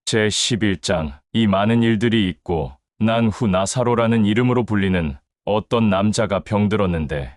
제11장. 이 많은 일들이 있고 난 후 나사로라는 이름으로 불리는 어떤 남자가 병들었는데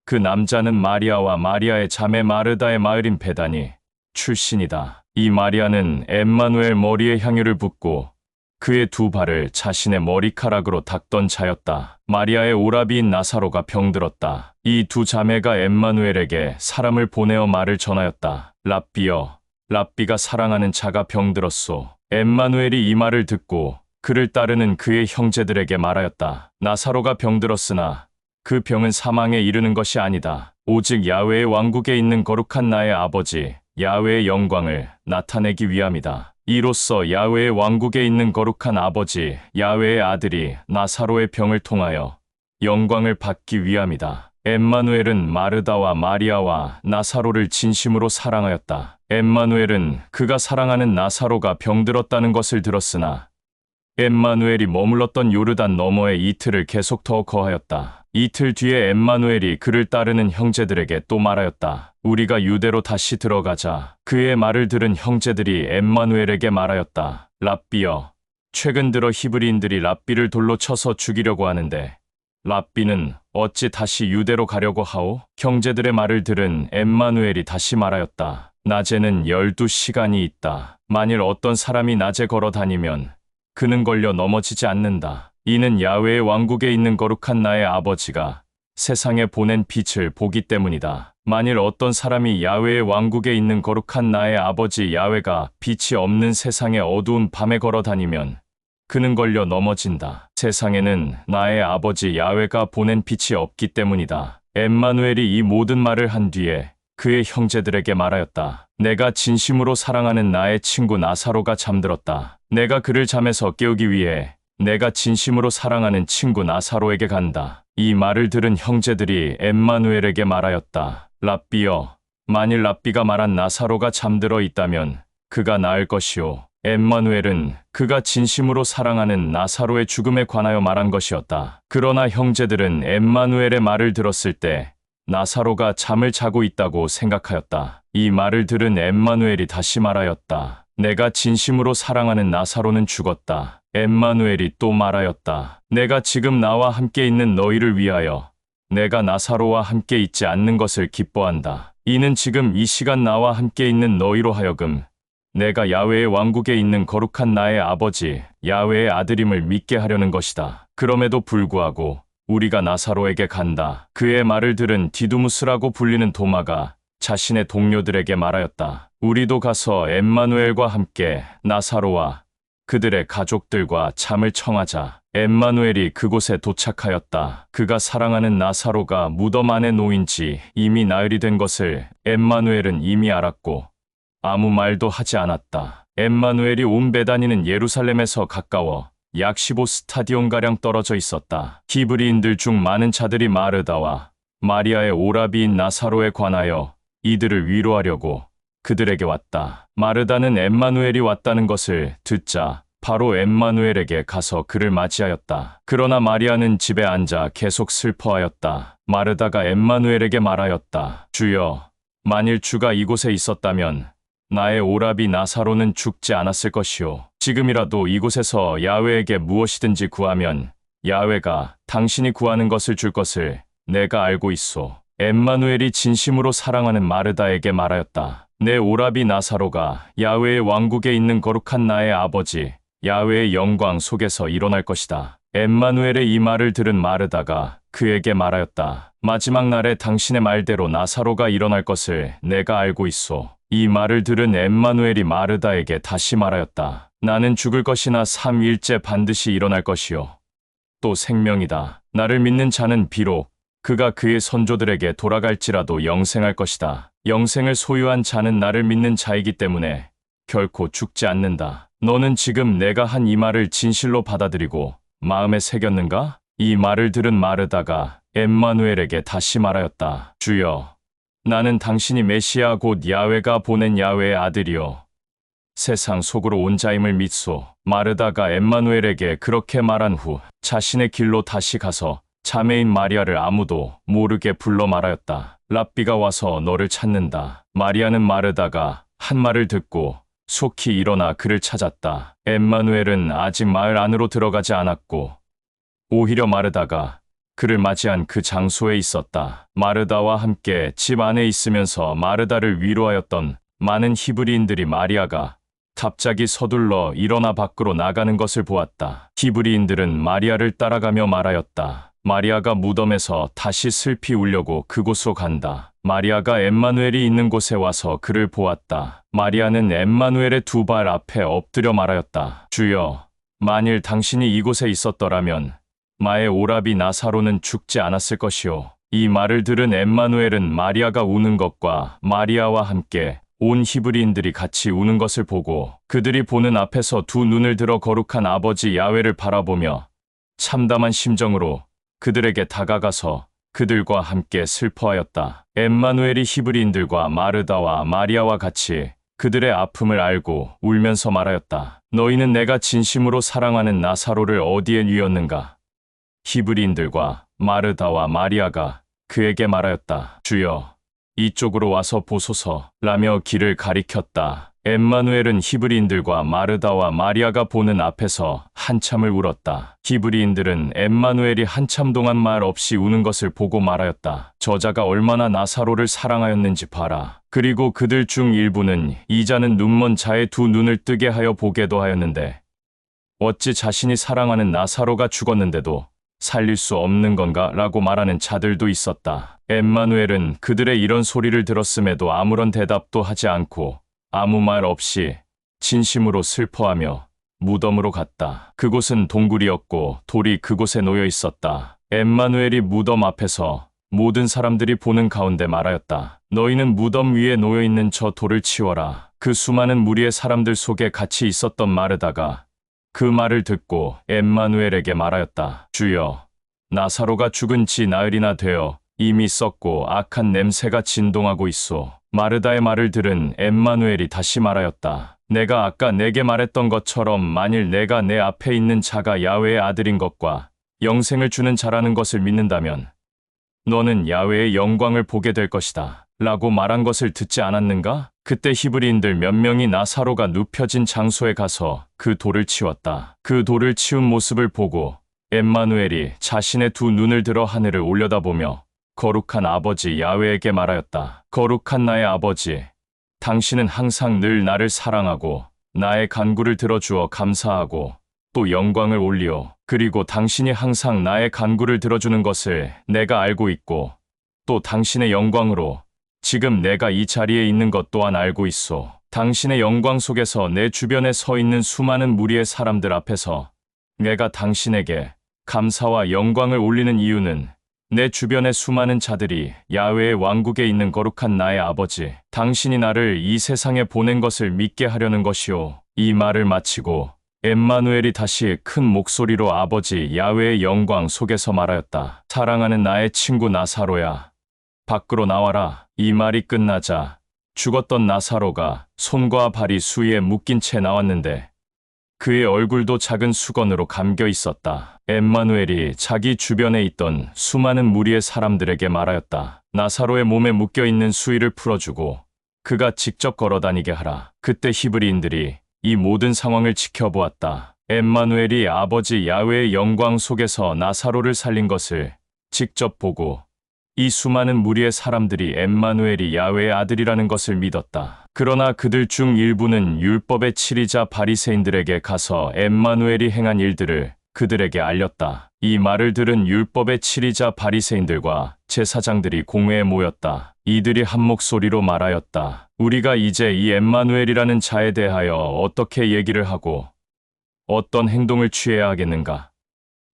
그 남자는 마리아와 마리아의 자매 마르다의 마을인 베다니 출신이다. 이 마리아는 엠마누엘 머리에 향유를 붓고 그의 두 발을 자신의 머리카락으로 닦던 자였다. 마리아의 오라비인 나사로가 병들었다. 이 두 자매가 엠마누엘에게 사람을 보내어 말을 전하였다. 랍비여, 랍비가 사랑하는 자가 병들었소. 엠마누엘이 이 말을 듣고 그를 따르는 그의 형제들에게 말하였다. 나사로가 병들었으나 그 병은 사망에 이르는 것이 아니다. 오직 야훼의 왕국에 있는 거룩한 나의 아버지 야훼의 영광을 나타내기 위함이다. 이로써 야훼의 왕국에 있는 거룩한 아버지 야훼의 아들이 나사로의 병을 통하여 영광을 받기 위함이다. 엠마누엘은 마르다와 마리아와 나사로를 진심으로 사랑하였다. 엠마누엘은 그가 사랑하는 나사로가 병들었다는 것을 들었으나 엠마누엘이 머물렀던 요르단 너머에 이틀을 계속 더 거하였다. 이틀 뒤에 엠마누엘이 그를 따르는 형제들에게 또 말하였다. 우리가 유대로 다시 들어가자. 그의 말을 들은 형제들이 엠마누엘에게 말하였다. 랍비여, 최근 들어 히브리인들이 랍비를 돌로 쳐서 죽이려고 하는데 랍비는 어찌 다시 유대로 가려고 하오? 형제들의 말을 들은 엠마누엘이 다시 말하였다. 낮에는 12시간이 있다. 만일 어떤 사람이 낮에 걸어 다니면 그는 걸려 넘어지지 않는다. 이는 야훼의 왕국에 있는 거룩한 나의 아버지가 세상에 보낸 빛을 보기 때문이다. 만일 어떤 사람이 야훼의 왕국에 있는 거룩한 나의 아버지 야훼가 빛이 없는 세상의 어두운 밤에 걸어 다니면 그는 걸려 넘어진다. 세상에는 나의 아버지 야훼가 보낸 빛이 없기 때문이다. 엠마누엘이 이 모든 말을 한 뒤에 그의 형제들에게 말하였다. 내가 진심으로 사랑하는 나의 친구 나사로가 잠들었다. 내가 그를 잠에서 깨우기 위해 내가 진심으로 사랑하는 친구 나사로에게 간다. 이 말을 들은 형제들이 엠마누엘에게 말하였다. 랍비여, 만일 랍비가 말한 나사로가 잠들어 있다면 그가 나을 것이오. 엠마누엘은 그가 진심으로 사랑하는 나사로의 죽음에 관하여 말한 것이었다. 그러나 형제들은 엠마누엘의 말을 들었을 때 나사로가 잠을 자고 있다고 생각하였다. 이 말을 들은 엠마누엘이 다시 말하였다. 내가 진심으로 사랑하는 나사로는 죽었다. 엠마누엘이 또 말하였다. 내가 지금 나와 함께 있는 너희를 위하여 내가 나사로와 함께 있지 않는 것을 기뻐한다. 이는 지금 이 시간 나와 함께 있는 너희로 하여금 내가 야훼의 왕국에 있는 거룩한 나의 아버지 야훼의 아들임을 믿게 하려는 것이다. 그럼에도 불구하고 우리가 나사로에게 간다. 그의 말을 들은 디두무스라고 불리는 도마가 자신의 동료들에게 말하였다. 우리도 가서 엠마누엘과 함께 나사로와 그들의 가족들과 잠을 청하자. 엠마누엘이 그곳에 도착하였다. 그가 사랑하는 나사로가 무덤 안에 놓인 지 이미 나흘이 된 것을 엠마누엘은 이미 알았고 아무 말도 하지 않았다. 엠마누엘이 온 베다니는 예루살렘에서 가까워 약 15스타디온가량 떨어져 있었다. 히브리인들 중 많은 자들이 마르다와 마리아의 오라비인 나사로에 관하여 이들을 위로하려고 그들에게 왔다. 마르다는 엠마누엘이 왔다는 것을 듣자 바로 엠마누엘에게 가서 그를 맞이하였다. 그러나 마리아는 집에 앉아 계속 슬퍼하였다. 마르다가 엠마누엘에게 말하였다. 주여, 만일 주가 이곳에 있었다면 나의 오라비 나사로는 죽지 않았을 것이오. 지금이라도 이곳에서 야훼에게 무엇이든지 구하면 야훼가 당신이 구하는 것을 줄 것을 내가 알고 있소. 엠마누엘이 진심으로 사랑하는 마르다에게 말하였다. 내 오라비 나사로가 야훼의 왕국에 있는 거룩한 나의 아버지 야훼의 영광 속에서 일어날 것이다. 엠마누엘의 이 말을 들은 마르다가 그에게 말하였다. 마지막 날에 당신의 말대로 나사로가 일어날 것을 내가 알고 있소. 이 말을 들은 엠마누엘이 마르다에게 다시 말하였다. 나는 죽을 것이나 3일째 반드시 일어날 것이요. 또 생명이다. 나를 믿는 자는 비록 그가 그의 선조들에게 돌아갈지라도 영생할 것이다. 영생을 소유한 자는 나를 믿는 자이기 때문에 결코 죽지 않는다. 너는 지금 내가 한 이 말을 진실로 받아들이고 마음에 새겼는가? 이 말을 들은 마르다가 엠마누엘에게 다시 말하였다. 주여, 나는 당신이 메시아 곧 야훼가 보낸 야훼의 아들이요 세상 속으로 온 자임을 믿소. 마르다가 엠마누엘에게 그렇게 말한 후 자신의 길로 다시 가서 자매인 마리아를 아무도 모르게 불러 말하였다. 랍비가 와서 너를 찾는다. 마리아는 마르다가 한 말을 듣고 속히 일어나 그를 찾았다. 엠마누엘은 아직 마을 안으로 들어가지 않았고 오히려 마르다가 그를 맞이한 그 장소에 있었다. 마르다와 함께 집 안에 있으면서 마르다를 위로하였던 많은 히브리인들이 마리아가 갑자기 서둘러 일어나 밖으로 나가는 것을 보았다. 히브리인들은 마리아를 따라가며 말하였다. 마리아가 무덤에서 다시 슬피 울려고 그곳으로 간다. 마리아가 엠마누엘이 있는 곳에 와서 그를 보았다. 마리아는 엠마누엘의 두 발 앞에 엎드려 말하였다. 주여, 만일 당신이 이곳에 있었더라면 마의 오라비 나사로는 죽지 않았을 것이오. 이 말을 들은 엠마누엘은 마리아가 우는 것과 마리아와 함께 온 히브리인들이 같이 우는 것을 보고 그들이 보는 앞에서 두 눈을 들어 거룩한 아버지 야훼를 바라보며 참담한 심정으로 그들에게 다가가서 그들과 함께 슬퍼하였다. 엠마누엘이 히브리인들과 마르다와 마리아와 같이 그들의 아픔을 알고 울면서 말하였다. 너희는 내가 진심으로 사랑하는 나사로를 어디에 뉘었는가? 히브리인들과 마르다와 마리아가 그에게 말하였다. 주여, 이쪽으로 와서 보소서 라며 길을 가리켰다. 엠마누엘은 히브리인들과 마르다와 마리아가 보는 앞에서 한참을 울었다. 히브리인들은 엠마누엘이 한참 동안 말 없이 우는 것을 보고 말하였다. 저자가 얼마나 나사로를 사랑하였는지 봐라. 그리고 그들 중 일부는 이 자는 눈먼 자의 두 눈을 뜨게 하여 보게도 하였는데 어찌 자신이 사랑하는 나사로가 죽었는데도 살릴 수 없는 건가? 라고 말하는 자들도 있었다. 엠마누엘은 그들의 이런 소리를 들었음에도 아무런 대답도 하지 않고 아무 말 없이 진심으로 슬퍼하며 무덤으로 갔다. 그곳은 동굴이었고 돌이 그곳에 놓여 있었다. 엠마누엘이 무덤 앞에서 모든 사람들이 보는 가운데 말하였다. 너희는 무덤 위에 놓여 있는 저 돌을 치워라. 그 수많은 무리의 사람들 속에 같이 있었던 마르다가 그 말을 듣고 엠마누엘에게 말하였다. 주여, 나사로가 죽은 지 나흘이나 되어 이미 썩고 악한 냄새가 진동하고 있소. 마르다의 말을 들은 엠마누엘이 다시 말하였다. 내가 아까 내게 말했던 것처럼 만일 내가 내 앞에 있는 자가 야훼의 아들인 것과 영생을 주는 자라는 것을 믿는다면 너는 야훼의 영광을 보게 될 것이다. 라고 말한 것을 듣지 않았는가? 그때 히브리인들 몇 명이 나사로가 눕혀진 장소에 가서 그 돌을 치웠다. 그 돌을 치운 모습을 보고 엠마누엘이 자신의 두 눈을 들어 하늘을 올려다보며 거룩한 아버지 야훼에게 말하였다. 거룩한 나의 아버지, 당신은 항상 늘 나를 사랑하고 나의 간구를 들어주어 감사하고 또 영광을 올리오. 그리고 당신이 항상 나의 간구를 들어주는 것을 내가 알고 있고 또 당신의 영광으로 지금 내가 이 자리에 있는 것 또한 알고 있소. 당신의 영광 속에서 내 주변에 서 있는 수많은 무리의 사람들 앞에서 내가 당신에게 감사와 영광을 올리는 이유는 내 주변의 수많은 자들이 야훼의 왕국에 있는 거룩한 나의 아버지, 당신이 나를 이 세상에 보낸 것을 믿게 하려는 것이오. 이 말을 마치고 엠마누엘이 다시 큰 목소리로 아버지 야훼의 영광 속에서 말하였다. 사랑하는 나의 친구 나사로야, 밖으로 나와라. 이 말이 끝나자 죽었던 나사로가 손과 발이 수위에 묶인 채 나왔는데 그의 얼굴도 작은 수건으로 감겨 있었다. 엠마누엘이 자기 주변에 있던 수많은 무리의 사람들에게 말하였다. 나사로의 몸에 묶여있는 수위를 풀어주고 그가 직접 걸어다니게 하라. 그때 히브리인들이 이 모든 상황을 지켜보았다. 엠마누엘이 아버지 야훼의 영광 속에서 나사로를 살린 것을 직접 보고 이 수많은 무리의 사람들이 엠마누엘이 야훼의 아들이라는 것을 믿었다. 그러나 그들 중 일부는 율법의 치리자 바리새인들에게 가서 엠마누엘이 행한 일들을 그들에게 알렸다. 이 말을 들은 율법의 치리자 바리새인들과 제사장들이 공회에 모였다. 이들이 한 목소리로 말하였다. 우리가 이제 이 엠마누엘이라는 자에 대하여 어떻게 얘기를 하고 어떤 행동을 취해야 하겠는가?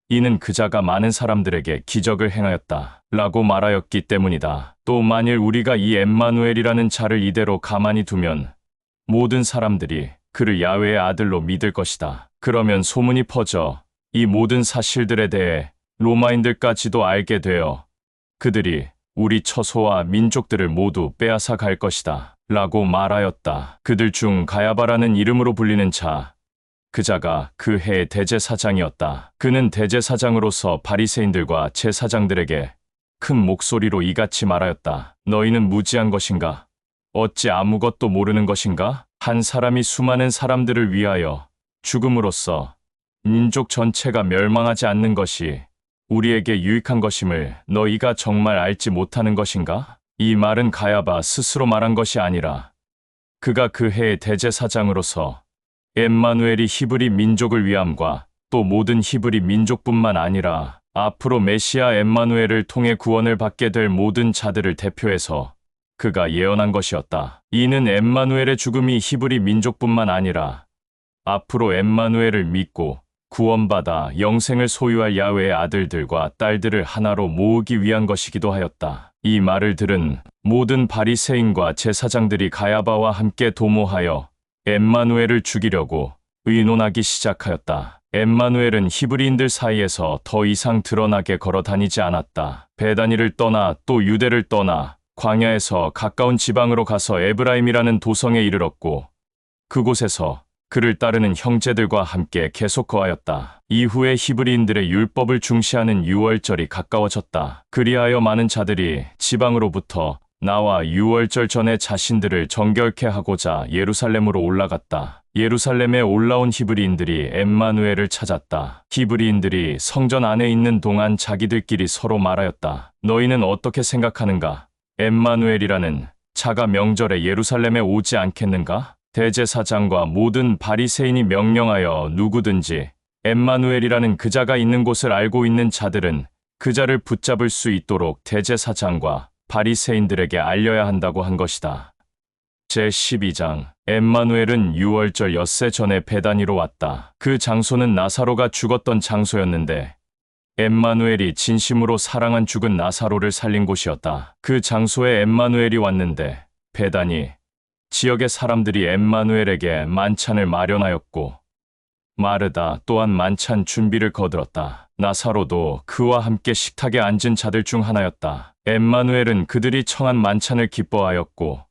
이는 그 자가 많은 사람들에게 기적을 행하였다. 라고 말하였기 때문이다. 또 만일 우리가 이 엠마누엘이라는 자를 이대로 가만히 두면 모든 사람들이 그를 야훼의 아들로 믿을 것이다. 그러면 소문이 퍼져 이 모든 사실들에 대해 로마인들까지도 알게 되어 그들이 우리 처소와 민족들을 모두 빼앗아 갈 것이다. 라고 말하였다. 그들 중 가야바라는 이름으로 불리는 자, 그 자가 그 해의 대제사장이었다. 그는 대제사장으로서 바리새인들과 제사장들에게 큰 목소리로 이같이 말하였다. 너희는 무지한 것인가? 어찌 아무것도 모르는 것인가? 한 사람이 수많은 사람들을 위하여 죽음으로써 민족 전체가 멸망하지 않는 것이 우리에게 유익한 것임을 너희가 정말 알지 못하는 것인가? 이 말은 가야바 스스로 말한 것이 아니라 그가 그 해의 대제사장으로서 엠마누엘이 히브리 민족을 위함과 또 모든 히브리 민족뿐만 아니라 앞으로 메시아 엠마누엘을 통해 구원을 받게 될 모든 자들을 대표해서 그가 예언한 것이었다. 이는 엠마누엘의 죽음이 히브리 민족뿐만 아니라 앞으로 엠마누엘을 믿고 구원받아 영생을 소유할 야훼의 아들들과 딸들을 하나로 모으기 위한 것이기도 하였다. 이 말을 들은 모든 바리새인과 제사장들이 가야바와 함께 도모하여 엠마누엘을 죽이려고 의논하기 시작하였다. 엠마누엘은 히브리인들 사이에서 더 이상 드러나게 걸어 다니지 않았다. 베다니를 떠나 또 유대를 떠나 광야에서 가까운 지방으로 가서 에브라임이라는 도성에 이르렀고 그곳에서 그를 따르는 형제들과 함께 계속 거하였다. 이후에 히브리인들의 율법을 중시하는 유월절이 가까워졌다. 그리하여 많은 자들이 지방으로부터 나와 유월절 전에 자신들을 정결케 하고자 예루살렘으로 올라갔다. 예루살렘에 올라온 히브리인들이 엠마누엘을 찾았다. 히브리인들이 성전 안에 있는 동안 자기들끼리 서로 말하였다. 너희는 어떻게 생각하는가? 엠마누엘이라는 자가 명절에 예루살렘에 오지 않겠는가? 대제사장과 모든 바리새인이 명령하여 누구든지 엠마누엘이라는 그자가 있는 곳을 알고 있는 자들은 그자를 붙잡을 수 있도록 대제사장과 바리새인들에게 알려야 한다고 한 것이다. 제12장 엠마누엘은 유월절 엿새 전에 베다니로 왔다. 그 장소는 나사로가 죽었던 장소였는데 엠마누엘이 진심으로 사랑한 죽은 나사로를 살린 곳이었다. 그 장소에 엠마누엘이 왔는데 베다니 지역의 사람들이 엠마누엘에게 만찬을 마련하였고 마르다 또한 만찬 준비를 거들었다. 나사로도 그와 함께 식탁에 앉은 자들 중 하나였다. 엠마누엘은 그들이 청한 만찬을 기뻐하였고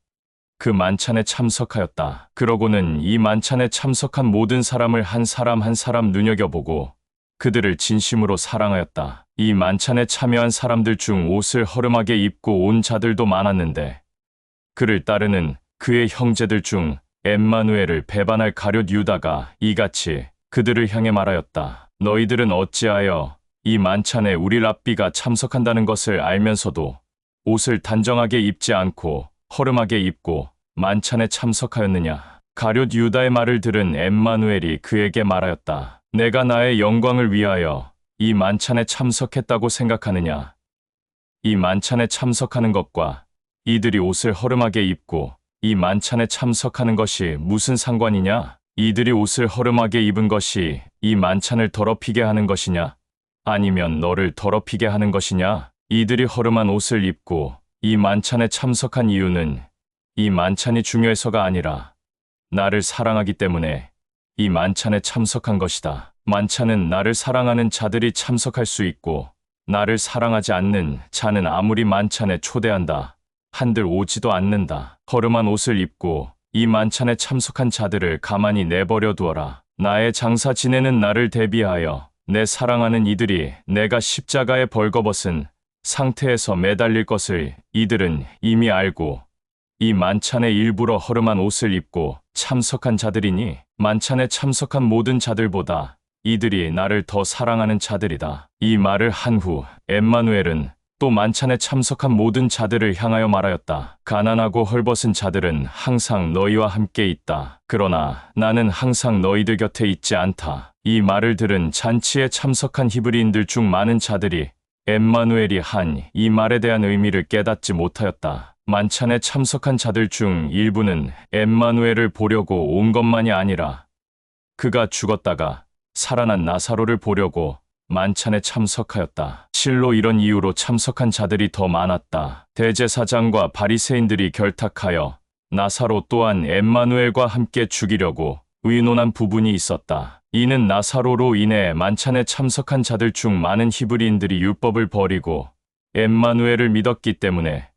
그 만찬에 참석하였다. 그러고는 이 만찬에 참석한 모든 사람을 한 사람 한 사람 눈여겨보고 그들을 진심으로 사랑하였다. 이 만찬에 참여한 사람들 중 옷을 허름하게 입고 온 자들도 많았는데 그를 따르는 그의 형제들 중 엠마누엘을 배반할 가룟 유다가 이같이 그들을 향해 말하였다. 너희들은 어찌하여 이 만찬에 우리 랍비가 참석한다는 것을 알면서도 옷을 단정하게 입지 않고 허름하게 입고 만찬에 참석하였느냐? 가룟 유다의 말을 들은 엠마누엘이 그에게 말하였다. 내가 나의 영광을 위하여 이 만찬에 참석했다고 생각하느냐? 이 만찬에 참석하는 것과 이들이 옷을 허름하게 입고 이 만찬에 참석하는 것이 무슨 상관이냐? 이들이 옷을 허름하게 입은 것이 이 만찬을 더럽히게 하는 것이냐? 아니면 너를 더럽히게 하는 것이냐? 이들이 허름한 옷을 입고 이 만찬에 참석한 이유는 이 만찬이 중요해서가 아니라 나를 사랑하기 때문에 이 만찬에 참석한 것이다. 만찬은 나를 사랑하는 자들이 참석할 수 있고 나를 사랑하지 않는 자는 아무리 만찬에 초대한다 한들 오지도 않는다. 허름한 옷을 입고 이 만찬에 참석한 자들을 가만히 내버려 두어라. 나의 장사 지내는 나를 대비하여 내 사랑하는 이들이 내가 십자가에 벌거벗은 상태에서 매달릴 것을 이들은 이미 알고 이 만찬에 일부러 허름한 옷을 입고 참석한 자들이니 만찬에 참석한 모든 자들보다 이들이 나를 더 사랑하는 자들이다. 이 말을 한 후 엠마누엘은 또 만찬에 참석한 모든 자들을 향하여 말하였다. 가난하고 헐벗은 자들은 항상 너희와 함께 있다. 그러나 나는 항상 너희들 곁에 있지 않다. 이 말을 들은 잔치에 참석한 히브리인들 중 많은 자들이 엠마누엘이 한 이 말에 대한 의미를 깨닫지 못하였다. 만찬에 참석한 자들 중 일부는 엠마누엘을 보려고 온 것만이 아니라 그가 죽었다가 살아난 나사로를 보려고 만찬에 참석하였다. 실로 이런 이유로 참석한 자들이 더 많았다. 대제사장과 바리새인들이 결탁하여 나사로 또한 엠마누엘과 함께 죽이려고 의논한 부분이 있었다. 이는 나사로로 인해 만찬에 참석한 자들 중 많은 히브리인들이 율법을 버리고 엠마누엘을 믿었기 때문에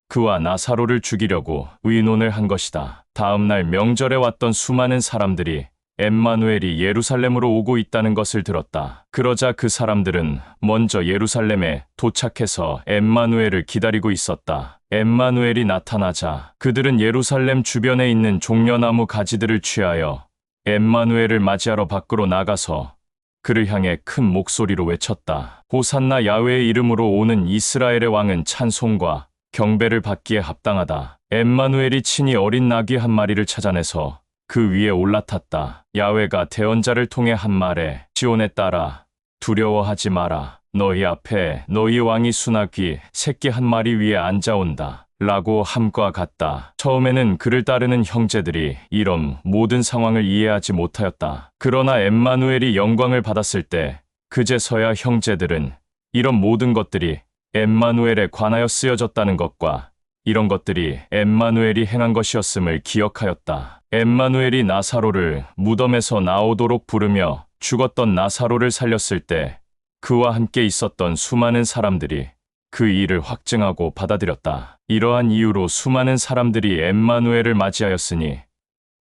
그와 나사로를 죽이려고 의논을 한 것이다. 다음 날 명절에 왔던 수많은 사람들이 엠마누엘이 예루살렘으로 오고 있다는 것을 들었다. 그러자 그 사람들은 먼저 예루살렘에 도착해서 엠마누엘을 기다리고 있었다. 엠마누엘이 나타나자 그들은 예루살렘 주변에 있는 종려나무 가지들을 취하여 엠마누엘을 맞이하러 밖으로 나가서 그를 향해 큰 목소리로 외쳤다. 호산나 야훼의 이름으로 오는 이스라엘의 왕은 찬송과 경배를 받기에 합당하다. 엠마누엘이 친히 어린 나귀 한 마리를 찾아내서 그 위에 올라탔다. 야훼가 대언자를 통해 한 말에 시온에 따라 두려워하지 마라. 너희 앞에 너희 왕이 수나귀 새끼 한 마리 위에 앉아온다. 라고 함과 같다. 처음에는 그를 따르는 형제들이 이런 모든 상황을 이해하지 못하였다. 그러나 엠마누엘이 영광을 받았을 때 그제서야 형제들은 이런 모든 것들이 엠마누엘에 관하여 쓰여졌다는 것과 이런 것들이 엠마누엘이 행한 것이었음을 기억하였다. 엠마누엘이 나사로를 무덤에서 나오도록 부르며 죽었던 나사로를 살렸을 때 그와 함께 있었던 수많은 사람들이 그 일을 확증하고 받아들였다. 이러한 이유로 수많은 사람들이 엠마누엘을 맞이하였으니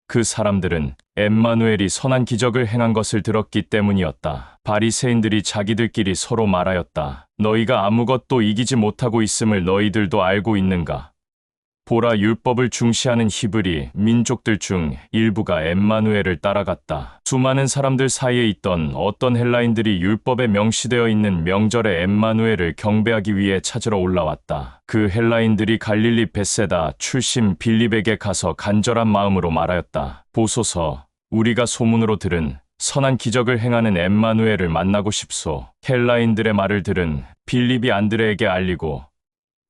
그 사람들은 엠마누엘이 선한 기적을 행한 것을 들었기 때문이었다. 바리새인들이 자기들끼리 서로 말하였다. 너희가 아무것도 이기지 못하고 있음을 너희들도 알고 있는가? 보라, 율법을 중시하는 히브리 민족들 중 일부가 엠마누엘을 따라갔다. 수많은 사람들 사이에 있던 어떤 헬라인들이 율법에 명시되어 있는 명절에 엠마누엘을 경배하기 위해 찾으러 올라왔다. 그 헬라인들이 갈릴리 벳세다 출신 빌립에게 가서 간절한 마음으로 말하였다. 보소서, 우리가 소문으로 들은 선한 기적을 행하는 엠마누엘을 만나고 싶소. 헬라인들의 말을 들은 빌립이 안드레에게 알리고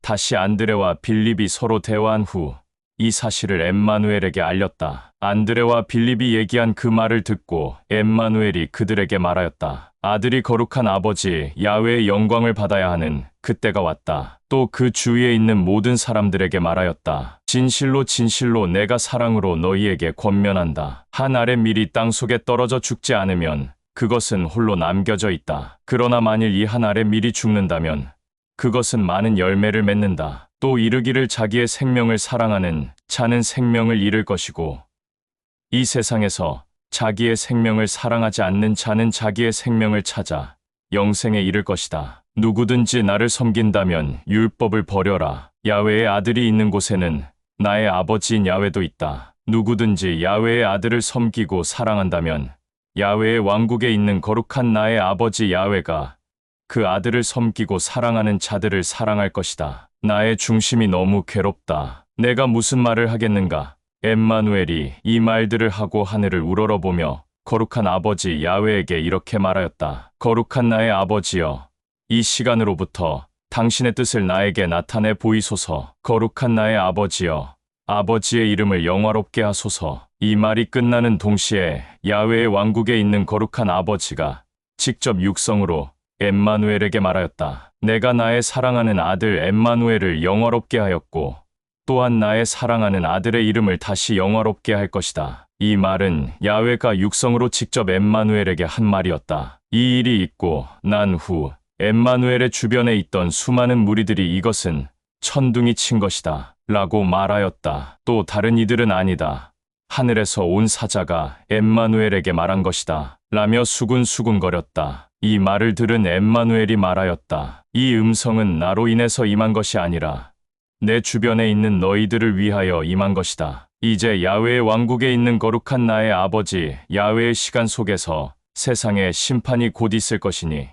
다시 안드레와 빌립이 서로 대화한 후 이 사실을 엠마누엘에게 알렸다. 안드레와 빌립이 얘기한 그 말을 듣고 엠마누엘이 그들에게 말하였다. 아들이 거룩한 아버지 야훼의 영광을 받아야 하는 그때가 왔다. 또 그 주위에 있는 모든 사람들에게 말하였다. 진실로 진실로 내가 사랑으로 너희에게 권면한다. 한 알의 밀이 땅속에 떨어져 죽지 않으면 그것은 홀로 남겨져 있다. 그러나 만일 이 한 알의 밀이 죽는다면 그것은 많은 열매를 맺는다. 또 이르기를 자기의 생명을 사랑하는 자는 생명을 잃을 것이고 이 세상에서 자기의 생명을 사랑하지 않는 자는 자기의 생명을 찾아 영생에 이를 것이다. 누구든지 나를 섬긴다면 율법을 버려라. 야훼의 아들이 있는 곳에는 나의 아버지인 야훼도 있다. 누구든지 야훼의 아들을 섬기고 사랑한다면 야훼의 왕국에 있는 거룩한 나의 아버지 야훼가 그 아들을 섬기고 사랑하는 자들을 사랑할 것이다. 나의 중심이 너무 괴롭다. 내가 무슨 말을 하겠는가? 엠마누엘이 이 말들을 하고 하늘을 우러러보며 거룩한 아버지 야훼에게 이렇게 말하였다. 거룩한 나의 아버지여, 이 시간으로부터 당신의 뜻을 나에게 나타내 보이소서. 거룩한 나의 아버지여, 아버지의 이름을 영화롭게 하소서. 이 말이 끝나는 동시에 야훼의 왕국에 있는 거룩한 아버지가 직접 육성으로 엠마누엘에게 말하였다. 내가 나의 사랑하는 아들 엠마누엘을 영화롭게 하였고 또한 나의 사랑하는 아들의 이름을 다시 영화롭게 할 것이다. 이 말은 야훼가 육성으로 직접 엠마누엘에게 한 말이었다. 이 일이 있고 난 후 엠마누엘의 주변에 있던 수많은 무리들이 이것은 천둥이 친 것이다 라고 말하였다. 또 다른 이들은 아니다. 하늘에서 온 사자가 엠마누엘에게 말한 것이다 라며 수군수군거렸다. 이 말을 들은 엠마누엘이 말하였다. 이 음성은 나로 인해서 임한 것이 아니라 내 주변에 있는 너희들을 위하여 임한 것이다. 이제 야훼의 왕국에 있는 거룩한 나의 아버지 야훼의 시간 속에서 세상에 심판이 곧 있을 것이니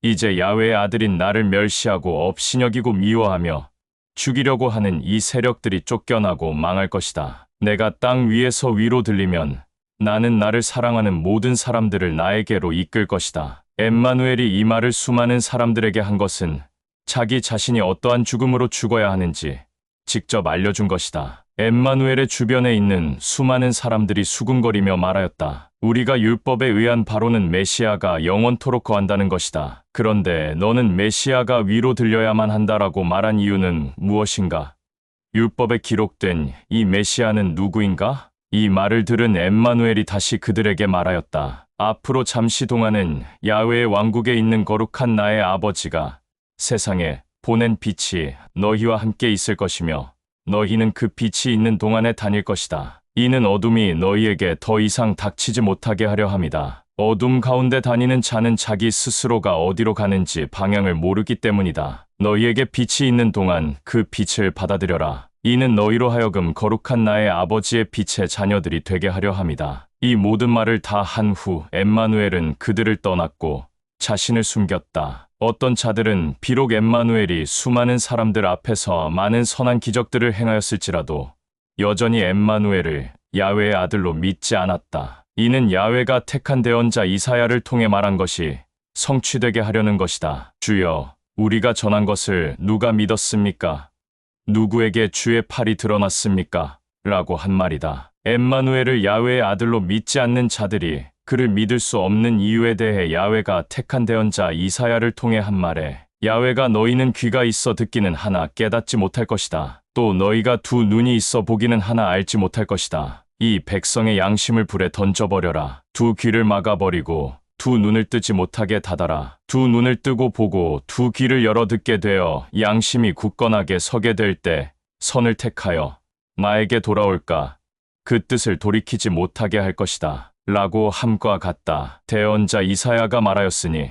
이제 야훼의 아들인 나를 멸시하고 업신여기고 미워하며 죽이려고 하는 이 세력들이 쫓겨나고 망할 것이다. 내가 땅 위에서 위로 들리면 나는 나를 사랑하는 모든 사람들을 나에게로 이끌 것이다. 엠마누엘이 이 말을 수많은 사람들에게 한 것은 자기 자신이 어떠한 죽음으로 죽어야 하는지 직접 알려준 것이다. 엠마누엘의 주변에 있는 수많은 사람들이 수군거리며 말하였다. 우리가 율법에 의한 바로는 메시아가 영원토록 거한다는 것이다. 그런데 너는 메시아가 위로 들려야만 한다라고 말한 이유는 무엇인가? 율법에 기록된 이 메시아는 누구인가? 이 말을 들은 엠마누엘이 다시 그들에게 말하였다. 앞으로 잠시 동안은 야훼의 왕국에 있는 거룩한 나의 아버지가 세상에 보낸 빛이 너희와 함께 있을 것이며 너희는 그 빛이 있는 동안에 다닐 것이다. 이는 어둠이 너희에게 더 이상 닥치지 못하게 하려 함이다. 어둠 가운데 다니는 자는 자기 스스로가 어디로 가는지 방향을 모르기 때문이다. 너희에게 빛이 있는 동안 그 빛을 받아들여라. 이는 너희로 하여금 거룩한 나의 아버지의 빛의 자녀들이 되게 하려 함이다. 이 모든 말을 다 한 후 엠마누엘은 그들을 떠났고 자신을 숨겼다. 어떤 자들은 비록 엠마누엘이 수많은 사람들 앞에서 많은 선한 기적들을 행하였을지라도 여전히 엠마누엘을 야훼의 아들로 믿지 않았다. 이는 야훼가 택한 대언자 이사야를 통해 말한 것이 성취되게 하려는 것이다. 주여, 우리가 전한 것을 누가 믿었습니까? 누구에게 주의 팔이 드러났습니까? 라고 한 말이다. 엠마누엘을 야훼의 아들로 믿지 않는 자들이 그를 믿을 수 없는 이유에 대해 야훼가 택한 대언자 이사야를 통해 한 말에 야훼가 너희는 귀가 있어 듣기는 하나 깨닫지 못할 것이다. 또 너희가 두 눈이 있어 보기는 하나 알지 못할 것이다. 이 백성의 양심을 불에 던져버려라. 두 귀를 막아버리고 두 눈을 뜨지 못하게 닫아라. 두 눈을 뜨고 보고 두 귀를 열어 듣게 되어 양심이 굳건하게 서게 될 때 선을 택하여 나에게 돌아올까? 그 뜻을 돌이키지 못하게 할 것이다. 라고 함과 같다. 대언자 이사야가 말하였으니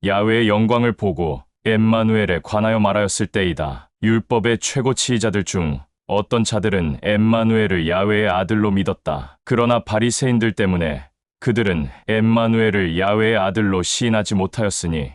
야훼의 영광을 보고 엠마누엘에 관하여 말하였을 때이다. 율법의 최고 지휘자들 중 어떤 자들은 엠마누엘을 야훼의 아들로 믿었다. 그러나 바리새인들 때문에 그들은 엠마누엘을 야훼의 아들로 시인하지 못하였으니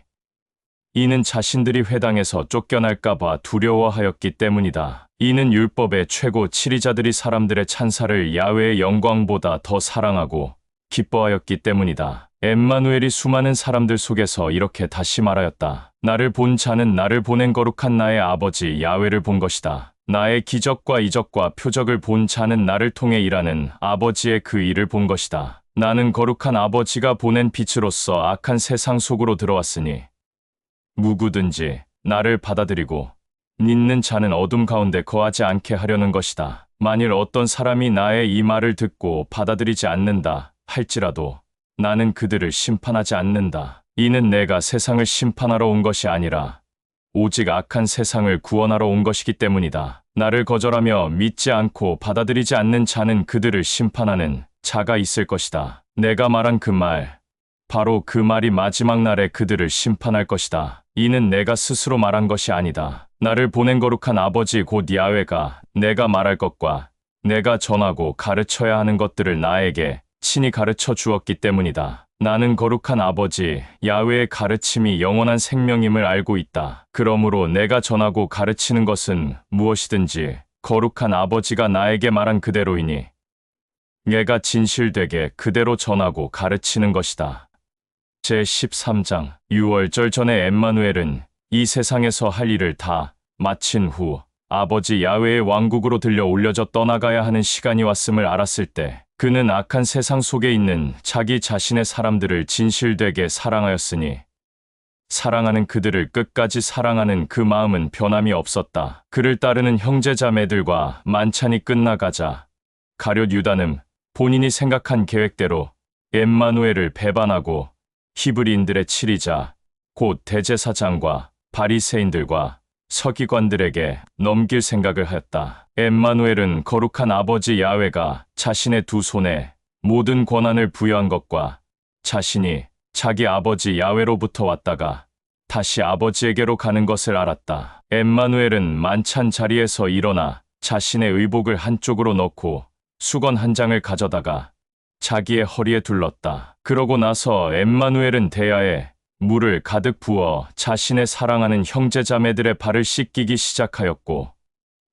이는 자신들이 회당에서 쫓겨날까 봐 두려워하였기 때문이다. 이는 율법의 최고 지휘자들이 사람들의 찬사를 야훼의 영광보다 더 사랑하고 기뻐하였기 때문이다. 엠마누엘이 수많은 사람들 속에서 이렇게 다시 말하였다. 나를 본 자는 나를 보낸 거룩한 나의 아버지 야훼를 본 것이다. 나의 기적과 이적과 표적을 본 자는 나를 통해 일하는 아버지의 그 일을 본 것이다. 나는 거룩한 아버지가 보낸 빛으로서 악한 세상 속으로 들어왔으니 누구든지 나를 받아들이고 믿는 자는 어둠 가운데 거하지 않게 하려는 것이다. 만일 어떤 사람이 나의 이 말을 듣고 받아들이지 않는다 할지라도 나는 그들을 심판하지 않는다. 이는 내가 세상을 심판하러 온 것이 아니라 오직 악한 세상을 구원하러 온 것이기 때문이다. 나를 거절하며 믿지 않고 받아들이지 않는 자는 그들을 심판하는 자가 있을 것이다. 내가 말한 그 말, 바로 그 말이 마지막 날에 그들을 심판할 것이다. 이는 내가 스스로 말한 것이 아니다. 나를 보낸 거룩한 아버지 곧 야훼가 내가 말할 것과 내가 전하고 가르쳐야 하는 것들을 나에게 친히 가르쳐 주었기 때문이다. 나는 거룩한 아버지 야훼의 가르침이 영원한 생명임을 알고 있다. 그러므로 내가 전하고 가르치는 것은 무엇이든지 거룩한 아버지가 나에게 말한 그대로이니 내가 진실되게 그대로 전하고 가르치는 것이다. 제13장 6월절 전에 엠마누엘은 이 세상에서 할 일을 다 마친 후 아버지 야훼의 왕국으로 들려 올려져 떠나가야 하는 시간이 왔음을 알았을 때 그는 악한 세상 속에 있는 자기 자신의 사람들을 진실되게 사랑하였으니 사랑하는 그들을 끝까지 사랑하는 그 마음은 변함이 없었다. 그를 따르는 형제자매들과 만찬이 끝나가자 가룟 유다는 본인이 생각한 계획대로 엠마누엘을 배반하고 히브리인들의 치리자 곧 대제사장과 바리새인들과 서기관들에게 넘길 생각을 하였다. 엠마누엘은 거룩한 아버지 야훼가 자신의 두 손에 모든 권한을 부여한 것과 자신이 자기 아버지 야훼로부터 왔다가 다시 아버지에게로 가는 것을 알았다. 엠마누엘은 만찬 자리에서 일어나 자신의 의복을 한쪽으로 넣고 수건 한 장을 가져다가 자기의 허리에 둘렀다. 그러고 나서 엠마누엘은 대야에 물을 가득 부어 자신의 사랑하는 형제자매들의 발을 씻기기 시작하였고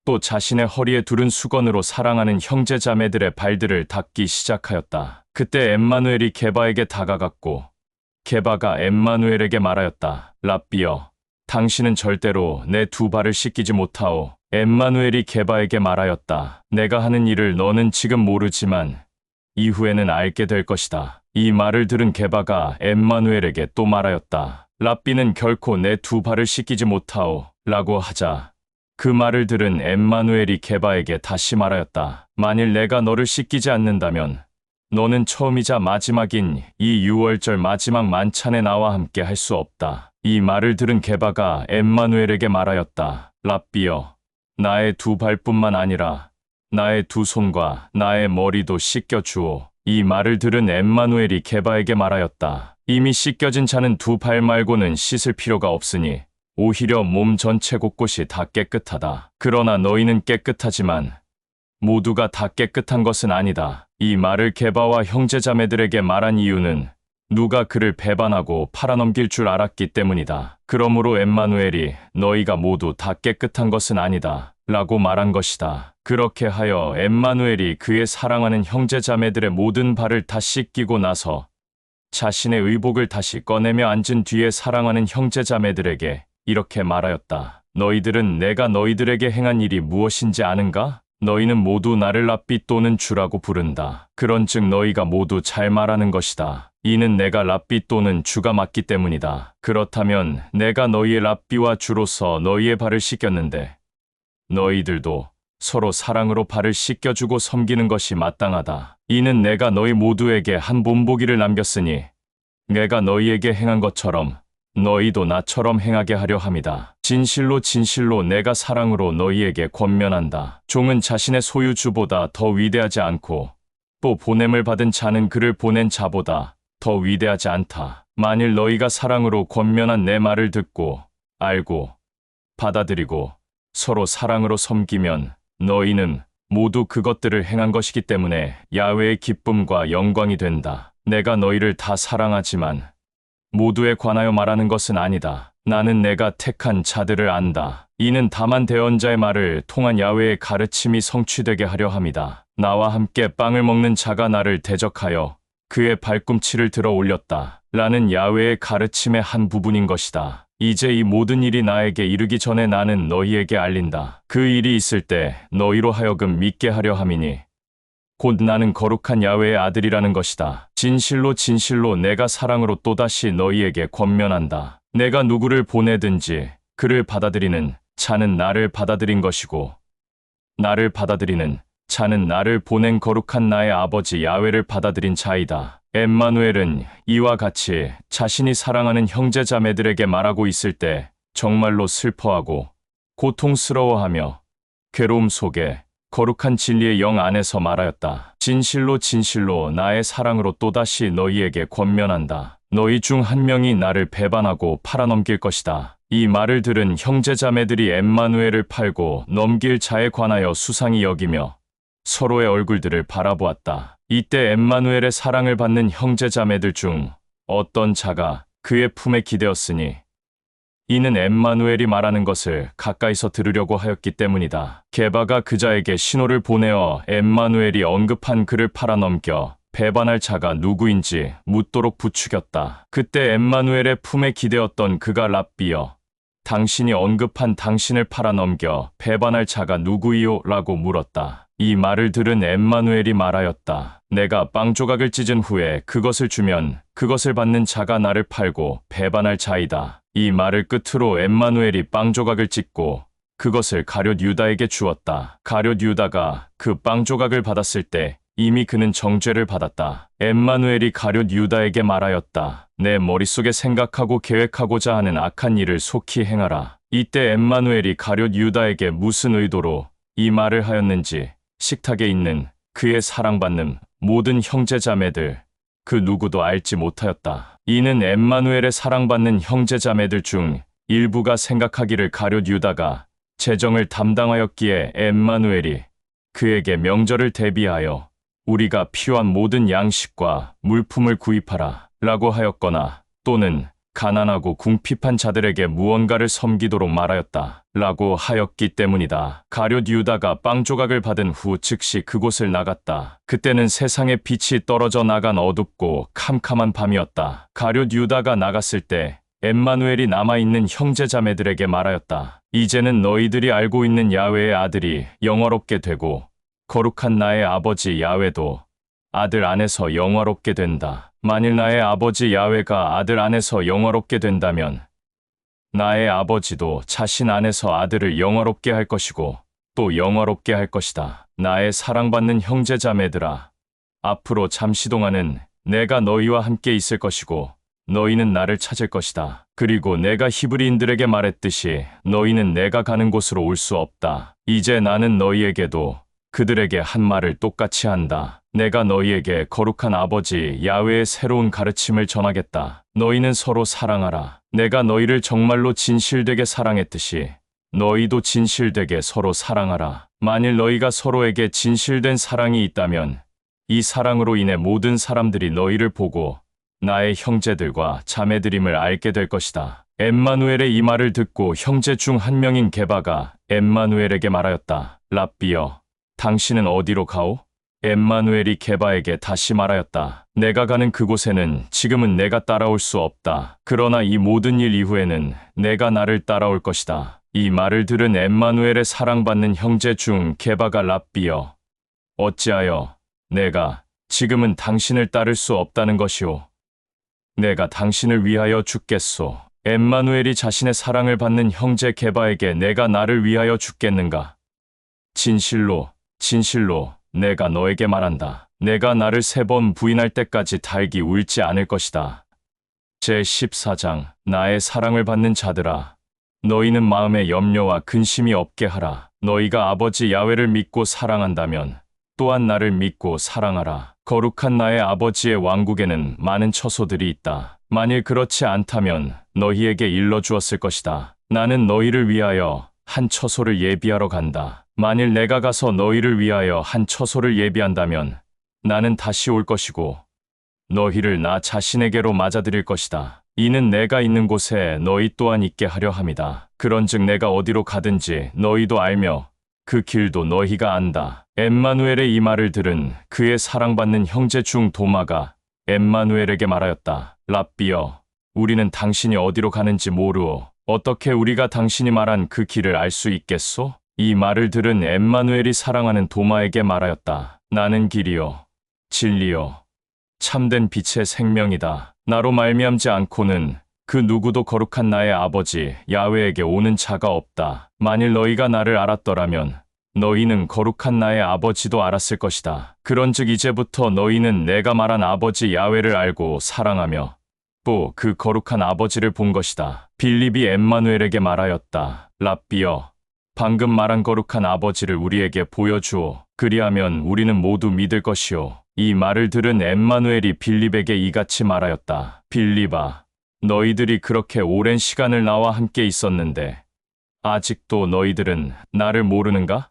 또 자신의 허리에 두른 수건으로 사랑하는 형제자매들의 발들을 닦기 시작하였다. 그때 엠마누엘이 게바에게 다가갔고 게바가 엠마누엘에게 말하였다. 랍비여, 당신은 절대로 내 두 발을 씻기지 못하오. 엠마누엘이 게바에게 말하였다. 내가 하는 일을 너는 지금 모르지만 이후에는 알게 될 것이다. 이 말을 들은 게바가 엠마누엘에게 또 말하였다. 랍비는 결코 내 두 발을 씻기지 못하오. 라고 하자 그 말을 들은 엠마누엘이 게바에게 다시 말하였다. 만일 내가 너를 씻기지 않는다면 너는 처음이자 마지막인 이 6월절 마지막 만찬에 나와 함께 할 수 없다. 이 말을 들은 게바가 엠마누엘에게 말하였다. 랍비여, 나의 두 발뿐만 아니라 나의 두 손과 나의 머리도 씻겨주오. 이 말을 들은 엠마누엘이 게바에게 말하였다. 이미 씻겨진 자는 두 발 말고는 씻을 필요가 없으니 오히려 몸 전체 곳곳이 다 깨끗하다. 그러나 너희는 깨끗하지만 모두가 다 깨끗한 것은 아니다. 이 말을 게바와 형제자매들에게 말한 이유는 누가 그를 배반하고 팔아넘길 줄 알았기 때문이다. 그러므로 엠마누엘이 너희가 모두 다 깨끗한 것은 아니다 라고 말한 것이다. 그렇게 하여 엠마누엘이 그의 사랑하는 형제자매들의 모든 발을 다 씻기고 나서 자신의 의복을 다시 꺼내며 앉은 뒤에 사랑하는 형제자매들에게 이렇게 말하였다. 너희들은 내가 너희들에게 행한 일이 무엇인지 아는가? 너희는 모두 나를 랍비 또는 주라고 부른다. 그런즉 너희가 모두 잘 말하는 것이다. 이는 내가 랍비 또는 주가 맞기 때문이다. 그렇다면 내가 너희의 랍비와 주로서 너희의 발을 씻겼는데 너희들도 서로 사랑으로 발을 씻겨주고 섬기는 것이 마땅하다. 이는 내가 너희 모두에게 한 본보기를 남겼으니 내가 너희에게 행한 것처럼 너희도 나처럼 행하게 하려 함이다. 진실로 진실로 내가 사랑으로 너희에게 권면한다. 종은 자신의 소유주보다 더 위대하지 않고 또 보냄을 받은 자는 그를 보낸 자보다 더 위대하지 않다. 만일 너희가 사랑으로 권면한 내 말을 듣고 알고 받아들이고 서로 사랑으로 섬기면 너희는 모두 그것들을 행한 것이기 때문에 야훼의 기쁨과 영광이 된다. 내가 너희를 다 사랑하지만 모두에 관하여 말하는 것은 아니다. 나는 내가 택한 자들을 안다. 이는 다만 대언자의 말을 통한 야훼의 가르침이 성취되게 하려 함이다. 나와 함께 빵을 먹는 자가 나를 대적하여 그의 발꿈치를 들어 올렸다. 라는 야훼의 가르침의 한 부분인 것이다. 이제 이 모든 일이 나에게 이르기 전에 나는 너희에게 알린다. 그 일이 있을 때 너희로 하여금 믿게 하려 함이니 곧 나는 거룩한 야훼의 아들이라는 것이다. 진실로 진실로 내가 사랑으로 또다시 너희에게 권면한다. 내가 누구를 보내든지 그를 받아들이는 자는 나를 받아들인 것이고 나를 받아들이는 자는 나를 보낸 거룩한 나의 아버지 야훼를 받아들인 자이다. 엠마누엘은 이와 같이 자신이 사랑하는 형제자매들에게 말하고 있을 때 정말로 슬퍼하고 고통스러워하며 괴로움 속에 거룩한 진리의 영 안에서 말하였다. 진실로 진실로 나의 사랑으로 또다시 너희에게 권면한다. 너희 중 한 명이 나를 배반하고 팔아넘길 것이다. 이 말을 들은 형제자매들이 엠마누엘을 팔고 넘길 자에 관하여 수상히 여기며 서로의 얼굴들을 바라보았다. 이때 엠마누엘의 사랑을 받는 형제자매들 중 어떤 자가 그의 품에 기대었으니 이는 엠마누엘이 말하는 것을 가까이서 들으려고 하였기 때문이다. 게바가 그자에게 신호를 보내어 엠마누엘이 언급한 그를 팔아넘겨 배반할 자가 누구인지 묻도록 부추겼다. 그때 엠마누엘의 품에 기대었던 그가 랍비여, 당신이 언급한 당신을 팔아넘겨 배반할 자가 누구이요? 라고 물었다. 이 말을 들은 엠마누엘이 말하였다. 내가 빵 조각을 찢은 후에 그것을 주면 그것을 받는 자가 나를 팔고 배반할 자이다. 이 말을 끝으로 엠마누엘이 빵 조각을 찢고 그것을 가룟 유다에게 주었다. 가룟 유다가 그 빵 조각을 받았을 때 이미 그는 정죄를 받았다. 엠마누엘이 가룟 유다에게 말하였다. 내 머릿속에 생각하고 계획하고자 하는 악한 일을 속히 행하라. 이때 엠마누엘이 가룟 유다에게 무슨 의도로 이 말을 하였는지 식탁에 있는 그의 사랑받는 모든 형제자매들 그 누구도 알지 못하였다. 이는 엠마누엘의 사랑받는 형제자매들 중 일부가 생각하기를 가룟 유다가 재정을 담당하였기에 엠마누엘이 그에게 명절을 대비하여 우리가 필요한 모든 양식과 물품을 구입하라 라고 하였거나 또는 가난하고 궁핍한 자들에게 무언가를 섬기도록 말하였다 라고 하였기 때문이다. 가룟 유다가 빵 조각을 받은 후 즉시 그곳을 나갔다. 그때는 세상의 빛이 떨어져 나간 어둡고 캄캄한 밤이었다. 가룟 유다가 나갔을 때 엠마누엘이 남아있는 형제자매들에게 말하였다. 이제는 너희들이 알고 있는 야훼의 아들이 영화롭게 되고 거룩한 나의 아버지 야훼도 아들 안에서 영화롭게 된다. 만일 나의 아버지 야훼가 아들 안에서 영화롭게 된다면 나의 아버지도 자신 안에서 아들을 영화롭게 할 것이고 또 영화롭게 할 것이다. 나의 사랑받는 형제자매들아, 앞으로 잠시 동안은 내가 너희와 함께 있을 것이고 너희는 나를 찾을 것이다. 그리고 내가 히브리인들에게 말했듯이 너희는 내가 가는 곳으로 올 수 없다. 이제 나는 너희에게도 그들에게 한 말을 똑같이 한다. 내가 너희에게 거룩한 아버지 야훼의 새로운 가르침을 전하겠다. 너희는 서로 사랑하라. 내가 너희를 정말로 진실되게 사랑했듯이 너희도 진실되게 서로 사랑하라. 만일 너희가 서로에게 진실된 사랑이 있다면 이 사랑으로 인해 모든 사람들이 너희를 보고 나의 형제들과 자매들임을 알게 될 것이다. 엠마누엘의 이 말을 듣고 형제 중 한 명인 게바가 엠마누엘에게 말하였다. 랍비여, 당신은 어디로 가오? 엠마누엘이 게바에게 다시 말하였다. 내가 가는 그곳에는 지금은 내가 따라올 수 없다. 그러나 이 모든 일 이후에는 내가 나를 따라올 것이다. 이 말을 들은 엠마누엘의 사랑받는 형제 중 게바가 랍비여, 어찌하여 내가 지금은 당신을 따를 수 없다는 것이오? 내가 당신을 위하여 죽겠소. 엠마누엘이 자신의 사랑을 받는 형제 게바에게 내가 나를 위하여 죽겠는가? 진실로, 진실로 내가 너에게 말한다. 내가 나를 3번 부인할 때까지 달기 울지 않을 것이다. 제14장. 나의 사랑을 받는 자들아, 너희는 마음에 염려와 근심이 없게 하라. 너희가 아버지 야훼를 믿고 사랑한다면 또한 나를 믿고 사랑하라. 거룩한 나의 아버지의 왕국에는 많은 처소들이 있다. 만일 그렇지 않다면 너희에게 일러주었을 것이다. 나는 너희를 위하여 한 처소를 예비하러 간다. 만일 내가 가서 너희를 위하여 한 처소를 예비한다면 나는 다시 올 것이고 너희를 나 자신에게로 맞아들일 것이다. 이는 내가 있는 곳에 너희 또한 있게 하려 함이다. 그런즉 내가 어디로 가든지 너희도 알며 그 길도 너희가 안다. 엠마누엘의 이 말을 들은 그의 사랑받는 형제 중 도마가 엠마누엘에게 말하였다. 랍비여, 우리는 당신이 어디로 가는지 모르오. 어떻게 우리가 당신이 말한 그 길을 알 수 있겠소? 이 말을 들은 엠마누엘이 사랑하는 도마에게 말하였다. 나는 길이요, 진리요, 참된 빛의 생명이다. 나로 말미암지 않고는 그 누구도 거룩한 나의 아버지 야훼에게 오는 자가 없다. 만일 너희가 나를 알았더라면 너희는 거룩한 나의 아버지도 알았을 것이다. 그런즉 이제부터 너희는 내가 말한 아버지 야훼를 알고 사랑하며 또 그 거룩한 아버지를 본 것이다. 빌립이 엠마누엘에게 말하였다. 랍비여, 방금 말한 거룩한 아버지를 우리에게 보여주오. 그리하면 우리는 모두 믿을 것이오. 이 말을 들은 엠마누엘이 빌립에게 이같이 말하였다. 빌립아, 너희들이 그렇게 오랜 시간을 나와 함께 있었는데 아직도 너희들은 나를 모르는가?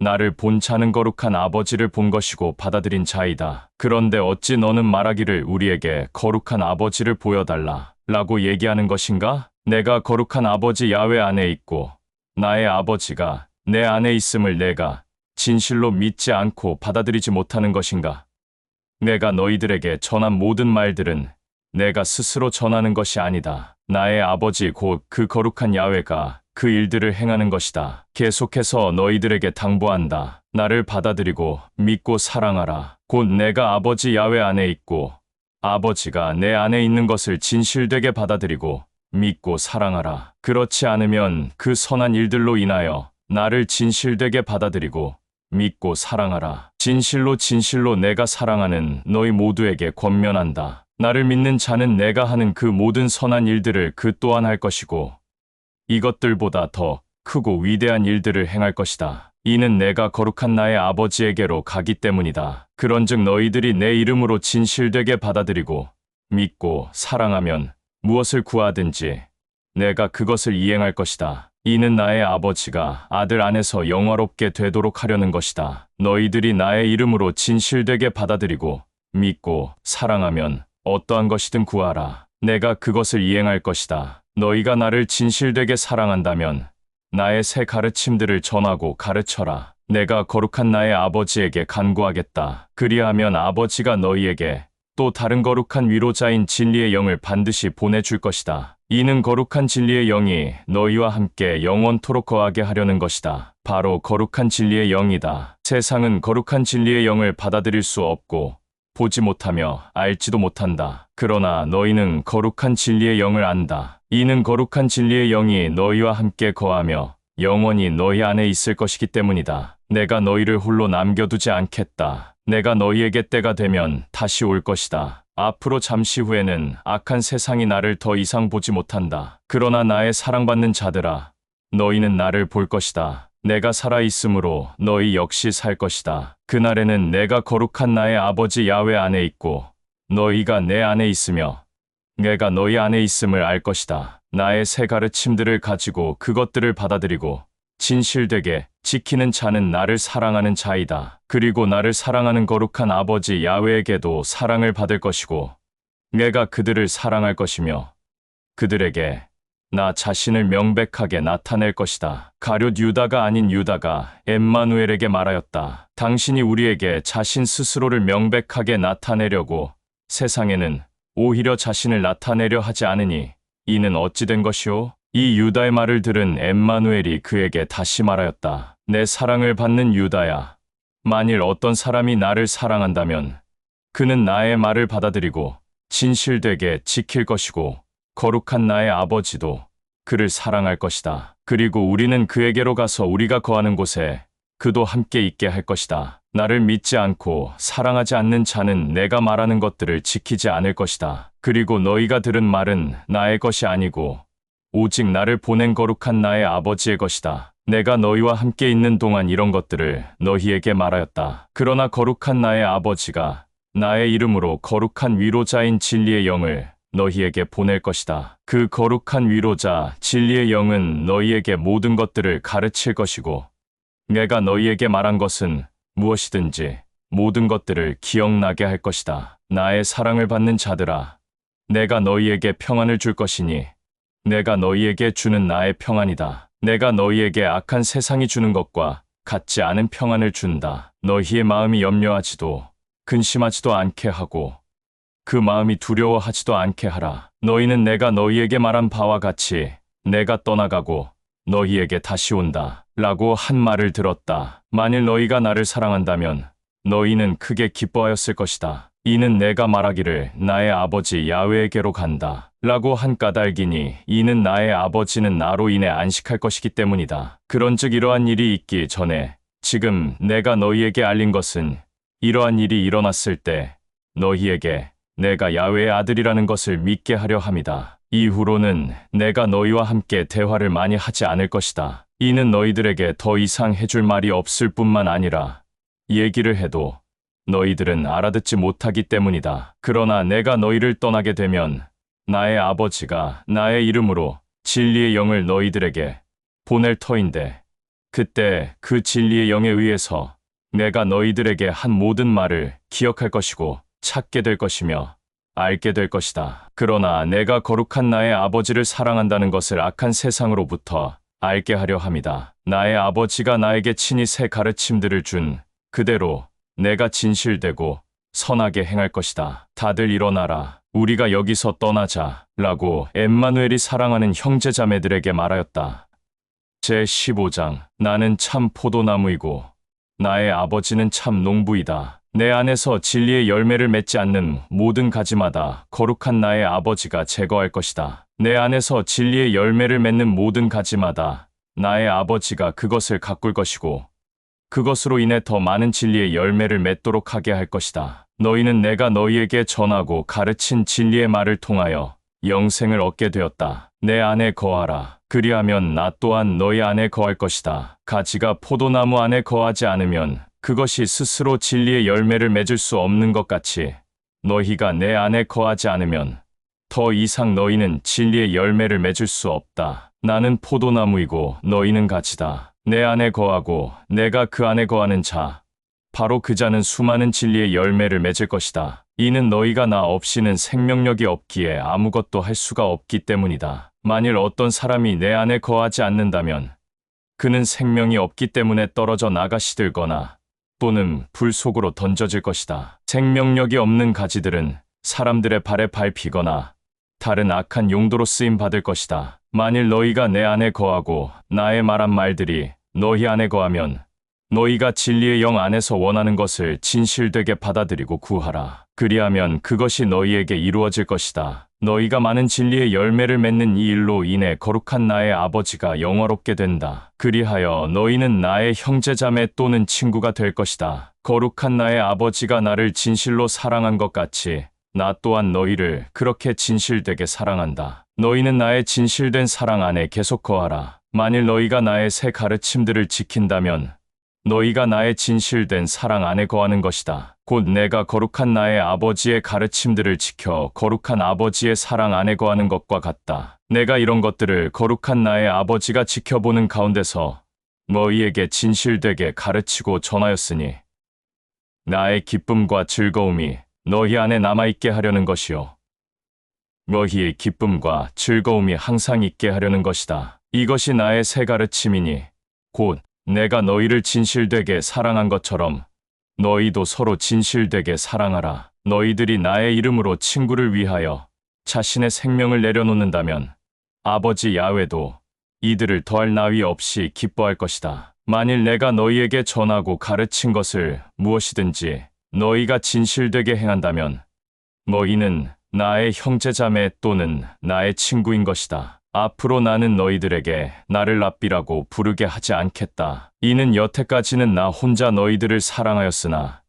나를 본 자는 거룩한 아버지를 본 것이고 받아들인 자이다. 그런데 어찌 너는 말하기를 우리에게 거룩한 아버지를 보여달라 라고 얘기하는 것인가? 내가 거룩한 아버지 야훼 안에 있고 나의 아버지가 내 안에 있음을 내가 진실로 믿지 않고 받아들이지 못하는 것인가? 내가 너희들에게 전한 모든 말들은 내가 스스로 전하는 것이 아니다. 나의 아버지 곧 그 거룩한 야훼가 그 일들을 행하는 것이다. 계속해서 너희들에게 당부한다. 나를 받아들이고 믿고 사랑하라. 곧 내가 아버지 야훼 안에 있고 아버지가 내 안에 있는 것을 진실되게 받아들이고 믿고 사랑하라. 그렇지 않으면 그 선한 일들로 인하여 나를 진실되게 받아들이고 믿고 사랑하라. 진실로 진실로 내가 사랑하는 너희 모두에게 권면한다. 나를 믿는 자는 내가 하는 그 모든 선한 일들을 그 또한 할 것이고 이것들보다 더 크고 위대한 일들을 행할 것이다. 이는 내가 거룩한 나의 아버지에게로 가기 때문이다. 그런즉 너희들이 내 이름으로 진실되게 받아들이고 믿고 사랑하면 무엇을 구하든지 내가 그것을 이행할 것이다. 이는 나의 아버지가 아들 안에서 영화롭게 되도록 하려는 것이다. 너희들이 나의 이름으로 진실되게 받아들이고 믿고 사랑하면 어떠한 것이든 구하라. 내가 그것을 이행할 것이다. 너희가 나를 진실되게 사랑한다면 나의 새 가르침들을 전하고 가르쳐라. 내가 거룩한 나의 아버지에게 간구하겠다. 그리하면 아버지가 너희에게 또 다른 거룩한 위로자인 진리의 영을 반드시 보내줄 것이다. 이는 거룩한 진리의 영이 너희와 함께 영원토록 거하게 하려는 것이다. 바로 거룩한 진리의 영이다. 세상은 거룩한 진리의 영을 받아들일 수 없고 보지 못하며 알지도 못한다. 그러나 너희는 거룩한 진리의 영을 안다. 이는 거룩한 진리의 영이 너희와 함께 거하며 영원히 너희 안에 있을 것이기 때문이다. 내가 너희를 홀로 남겨두지 않겠다. 내가 너희에게 때가 되면 다시 올 것이다. 앞으로 잠시 후에는 악한 세상이 나를 더 이상 보지 못한다. 그러나 나의 사랑받는 자들아, 너희는 나를 볼 것이다. 내가 살아 있으므로 너희 역시 살 것이다. 그날에는 내가 거룩한 나의 아버지 야훼 안에 있고 너희가 내 안에 있으며 내가 너희 안에 있음을 알 것이다. 나의 새 가르침들을 가지고 그것들을 받아들이고 진실되게 지키는 자는 나를 사랑하는 자이다. 그리고 나를 사랑하는 거룩한 아버지 야훼에게도 사랑을 받을 것이고 내가 그들을 사랑할 것이며 그들에게 나 자신을 명백하게 나타낼 것이다. 가룟 유다가 아닌 유다가 엠마누엘에게 말하였다. 당신이 우리에게 자신 스스로를 명백하게 나타내려고 세상에는 오히려 자신을 나타내려 하지 않으니 이는 어찌 된 것이오? 이 유다의 말을 들은 엠마누엘이 그에게 다시 말하였다. 내 사랑을 받는 유다야. 만일 어떤 사람이 나를 사랑한다면 그는 나의 말을 받아들이고 진실되게 지킬 것이고 거룩한 나의 아버지도 그를 사랑할 것이다. 그리고 우리는 그에게로 가서 우리가 거하는 곳에 그도 함께 있게 할 것이다. 나를 믿지 않고 사랑하지 않는 자는 내가 말하는 것들을 지키지 않을 것이다. 그리고 너희가 들은 말은 나의 것이 아니고 오직 나를 보낸 거룩한 나의 아버지의 것이다. 내가 너희와 함께 있는 동안 이런 것들을 너희에게 말하였다. 그러나 거룩한 나의 아버지가 나의 이름으로 거룩한 위로자인 진리의 영을 너희에게 보낼 것이다. 그 거룩한 위로자 진리의 영은 너희에게 모든 것들을 가르칠 것이고 내가 너희에게 말한 것은 무엇이든지 모든 것들을 기억나게 할 것이다. 나의 사랑을 받는 자들아, 내가 너희에게 평안을 줄 것이니 내가 너희에게 주는 나의 평안이다. 내가 너희에게 악한 세상이 주는 것과 같지 않은 평안을 준다. 너희의 마음이 염려하지도 근심하지도 않게 하고 그 마음이 두려워하지도 않게 하라. 너희는 내가 너희에게 말한 바와 같이 내가 떠나가고 너희에게 다시 온다. 라고 한 말을 들었다. 만일 너희가 나를 사랑한다면 너희는 크게 기뻐하였을 것이다. 이는 내가 말하기를 나의 아버지 야훼에게로 간다. 라고 한 까닭이니 이는 나의 아버지는 나로 인해 안식할 것이기 때문이다. 그런즉 이러한 일이 있기 전에 지금 내가 너희에게 알린 것은 이러한 일이 일어났을 때 너희에게 내가 야훼의 아들이라는 것을 믿게 하려 함이다. 이후로는 내가 너희와 함께 대화를 많이 하지 않을 것이다. 이는 너희들에게 더 이상 해줄 말이 없을 뿐만 아니라 얘기를 해도 너희들은 알아듣지 못하기 때문이다. 그러나 내가 너희를 떠나게 되면 나의 아버지가 나의 이름으로 진리의 영을 너희들에게 보낼 터인데 그때 그 진리의 영에 의해서 내가 너희들에게 한 모든 말을 기억할 것이고 찾게 될 것이며 알게 될 것이다. 그러나 내가 거룩한 나의 아버지를 사랑한다는 것을 악한 세상으로부터 알게 하려 함이다. 나의 아버지가 나에게 친히 새 가르침들을 준 그대로 내가 진실되고 선하게 행할 것이다. 다들 일어나라. 우리가 여기서 떠나자. 라고 엠마누엘이 사랑하는 형제자매들에게 말하였다. 제15장. 나는 참 포도나무이고 나의 아버지는 참 농부이다. 내 안에서 진리의 열매를 맺지 않는 모든 가지마다 거룩한 나의 아버지가 제거할 것이다. 내 안에서 진리의 열매를 맺는 모든 가지마다 나의 아버지가 그것을 가꿀 것이고 그것으로 인해 더 많은 진리의 열매를 맺도록 하게 할 것이다. 너희는 내가 너희에게 전하고 가르친 진리의 말을 통하여 영생을 얻게 되었다. 내 안에 거하라. 그리하면 나 또한 너희 안에 거할 것이다. 가지가 포도나무 안에 거하지 않으면 그것이 스스로 진리의 열매를 맺을 수 없는 것 같이 너희가 내 안에 거하지 않으면 더 이상 너희는 진리의 열매를 맺을 수 없다. 나는 포도나무이고 너희는 가지다. 내 안에 거하고 내가 그 안에 거하는 자, 바로 그 자는 수많은 진리의 열매를 맺을 것이다. 이는 너희가 나 없이는 생명력이 없기에 아무것도 할 수가 없기 때문이다. 만일 어떤 사람이 내 안에 거하지 않는다면 그는 생명이 없기 때문에 떨어져 나가시들거나 또는 불 속으로 던져질 것이다. 생명력이 없는 가지들은 사람들의 발에 밟히거나 다른 악한 용도로 쓰임 받을 것이다. 만일 너희가 내 안에 거하고 나의 말한 말들이 너희 안에 거하면 너희가 진리의 영 안에서 원하는 것을 진실되게 받아들이고 구하라. 그리하면 그것이 너희에게 이루어질 것이다. 너희가 많은 진리의 열매를 맺는 이 일로 인해 거룩한 나의 아버지가 영화롭게 된다. 그리하여 너희는 나의 형제자매 또는 친구가 될 것이다. 거룩한 나의 아버지가 나를 진실로 사랑한 것 같이 나 또한 너희를 그렇게 진실되게 사랑한다. 너희는 나의 진실된 사랑 안에 계속 거하라. 만일 너희가 나의 새 가르침들을 지킨다면 너희가 나의 진실된 사랑 안에 거하는 것이다. 곧 내가 거룩한 나의 아버지의 가르침들을 지켜 거룩한 아버지의 사랑 안에 거하는 것과 같다. 내가 이런 것들을 거룩한 나의 아버지가 지켜보는 가운데서 너희에게 진실되게 가르치고 전하였으니 나의 기쁨과 즐거움이 너희 안에 남아있게 하려는 것이요. 너희의 기쁨과 즐거움이 항상 있게 하려는 것이다. 이것이 나의 새 가르침이니 곧 내가 너희를 진실되게 사랑한 것처럼 너희도 서로 진실되게 사랑하라. 너희들이 나의 이름으로 친구를 위하여 자신의 생명을 내려놓는다면 아버지 야훼도 이들을 더할 나위 없이 기뻐할 것이다. 만일 내가 너희에게 전하고 가르친 것을 무엇이든지 너희가 진실되게 행한다면 너희는 나의 형제자매 또는 나의 친구인 것이다. 앞으로 나는 너희들에게 나를 랍비라고 부르게 하지 않겠다. 이는 여태까지는 나 혼자 너희들을 사랑하였으나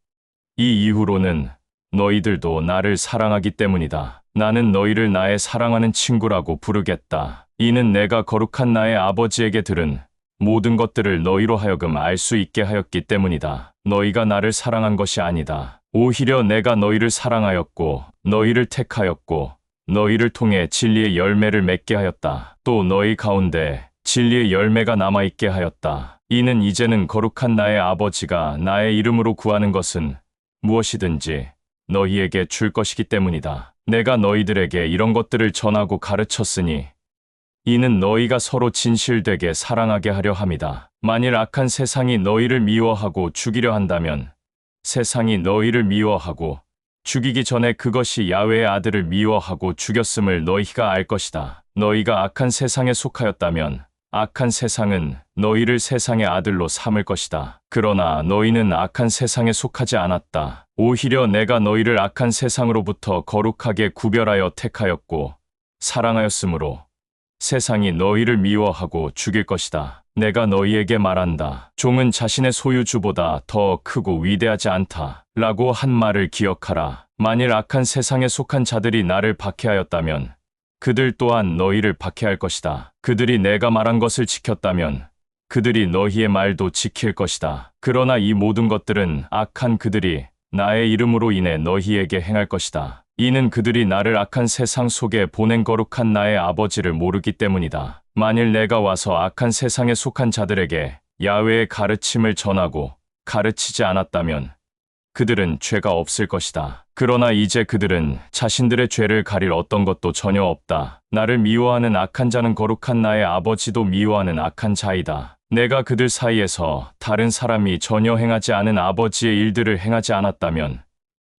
이 이후로는 너희들도 나를 사랑하기 때문이다. 나는 너희를 나의 사랑하는 친구라고 부르겠다. 이는 내가 거룩한 나의 아버지에게 들은 모든 것들을 너희로 하여금 알 수 있게 하였기 때문이다. 너희가 나를 사랑한 것이 아니다. 오히려 내가 너희를 사랑하였고 너희를 택하였고 너희를 통해 진리의 열매를 맺게 하였다. 또 너희 가운데 진리의 열매가 남아있게 하였다. 이는 이제는 거룩한 나의 아버지가 나의 이름으로 구하는 것은 무엇이든지 너희에게 줄 것이기 때문이다. 내가 너희들에게 이런 것들을 전하고 가르쳤으니 이는 너희가 서로 진실되게 사랑하게 하려 함이다. 만일 악한 세상이 너희를 미워하고 죽이려 한다면 세상이 너희를 미워하고 죽이기 전에 그것이 야훼의 아들을 미워하고 죽였음을 너희가 알 것이다. 너희가 악한 세상에 속하였다면 악한 세상은 너희를 세상의 아들로 삼을 것이다. 그러나 너희는 악한 세상에 속하지 않았다. 오히려 내가 너희를 악한 세상으로부터 거룩하게 구별하여 택하였고 사랑하였으므로 세상이 너희를 미워하고 죽일 것이다. 내가 너희에게 말한다. 종은 자신의 소유주보다 더 크고 위대하지 않다. 라고 한 말을 기억하라. 만일 악한 세상에 속한 자들이 나를 박해하였다면 그들 또한 너희를 박해할 것이다. 그들이 내가 말한 것을 지켰다면 그들이 너희의 말도 지킬 것이다. 그러나 이 모든 것들은 악한 그들이 나의 이름으로 인해 너희에게 행할 것이다. 이는 그들이 나를 악한 세상 속에 보낸 거룩한 나의 아버지를 모르기 때문이다. 만일 내가 와서 악한 세상에 속한 자들에게 야훼의 가르침을 전하고 가르치지 않았다면 그들은 죄가 없을 것이다. 그러나 이제 그들은 자신들의 죄를 가릴 어떤 것도 전혀 없다. 나를 미워하는 악한 자는 거룩한 나의 아버지도 미워하는 악한 자이다. 내가 그들 사이에서 다른 사람이 전혀 행하지 않은 아버지의 일들을 행하지 않았다면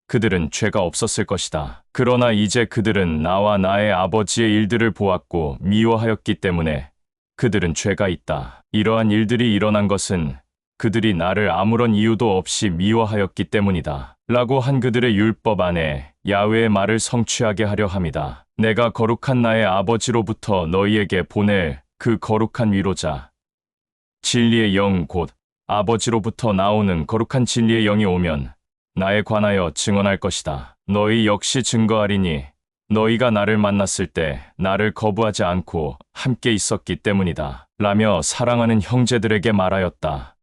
그들은 죄가 없었을 것이다. 그러나 이제 그들은 나와 나의 아버지의 일들을 보았고 미워하였기 때문에 그들은 죄가 있다. 이러한 일들이 일어난 것은 그들이 나를 아무런 이유도 없이 미워하였기 때문이다. 라고 한 그들의 율법 안에 야훼의 말을 성취하게 하려 함이다. 내가 거룩한 나의 아버지로부터 너희에게 보낼 그 거룩한 위로자 진리의 영 곧 아버지로부터 나오는 거룩한 진리의 영이 오면 나에 관하여 증언할 것이다. 너희 역시 증거하리니 너희가 나를 만났을 때 나를 거부하지 않고 함께 있었기 때문이다. 라며 사랑하는 형제들에게 말하였다.